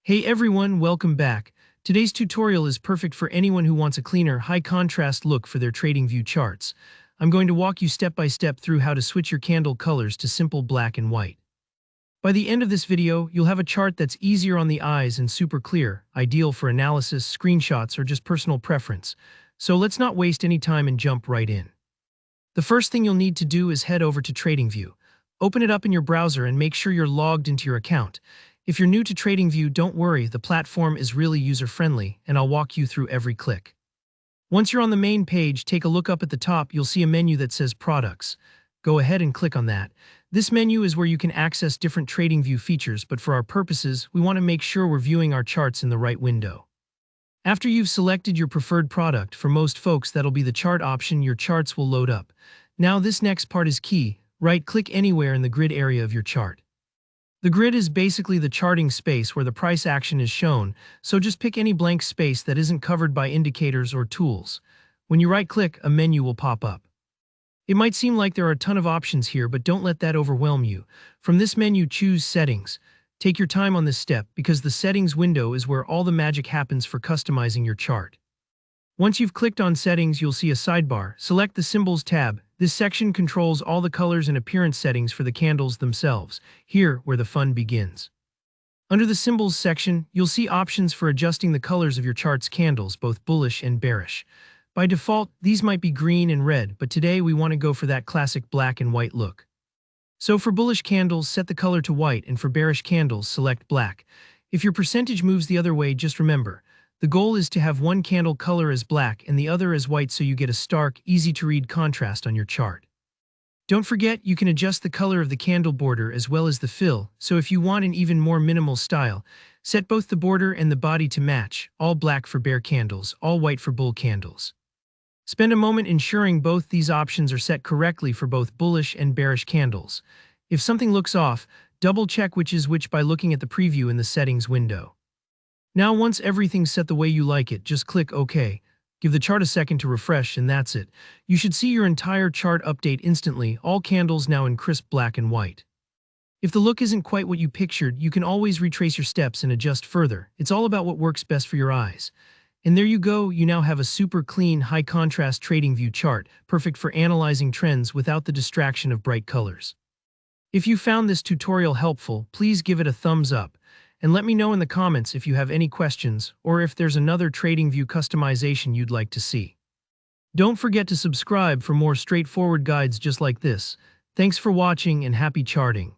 Hey everyone, welcome back. Today's tutorial is perfect for anyone who wants a cleaner, high-contrast look for their TradingView charts. I'm going to walk you step by step through how to switch your candle colors to simple black and white. By the end of this video, you'll have a chart that's easier on the eyes and super clear, ideal for analysis, screenshots, or just personal preference. So let's not waste any time and jump right in. The first thing you'll need to do is head over to TradingView. Open it up in your browser and make sure you're logged into your account. If you're new to TradingView, don't worry, the platform is really user-friendly, and I'll walk you through every click. Once you're on the main page, take a look up at the top. You'll see a menu that says Products. Go ahead and click on that. This menu is where you can access different TradingView features, but for our purposes, we want to make sure we're viewing our charts in the right window. After you've selected your preferred product, for most folks that'll be the chart option, your charts will load up. Now this next part is key. Right-click anywhere in the grid area of your chart. The grid is basically the charting space where the price action is shown, so just pick any blank space that isn't covered by indicators or tools. When you right-click, a menu will pop up. It might seem like there are a ton of options here, but don't let that overwhelm you. From this menu, choose Settings. Take your time on this step because the Settings window is where all the magic happens for customizing your chart. Once you've clicked on Settings, you'll see a sidebar. Select the Symbols tab. This section controls all the colors and appearance settings for the candles themselves. Here, where the fun begins. Under the Symbols section, you'll see options for adjusting the colors of your chart's candles, both bullish and bearish. By default, these might be green and red, but today we want to go for that classic black and white look. So for bullish candles, set the color to white, and for bearish candles, select black. If your percentage moves the other way, just remember, the goal is to have one candle color as black and the other as white so you get a stark, easy-to-read contrast on your chart. Don't forget, you can adjust the color of the candle border as well as the fill, so if you want an even more minimal style, set both the border and the body to match, all black for bear candles, all white for bull candles. Spend a moment ensuring both these options are set correctly for both bullish and bearish candles. If something looks off, double-check which is which by looking at the preview in the settings window. Now once everything's set the way you like it, just click OK. Give the chart a second to refresh and that's it. You should see your entire chart update instantly, all candles now in crisp black and white. If the look isn't quite what you pictured, you can always retrace your steps and adjust further. It's all about what works best for your eyes. And there you go, you now have a super clean, high-contrast TradingView chart, perfect for analyzing trends without the distraction of bright colors. If you found this tutorial helpful, please give it a thumbs up. And let me know in the comments if you have any questions or if there's another TradingView customization you'd like to see. Don't forget to subscribe for more straightforward guides just like this. Thanks for watching and happy charting.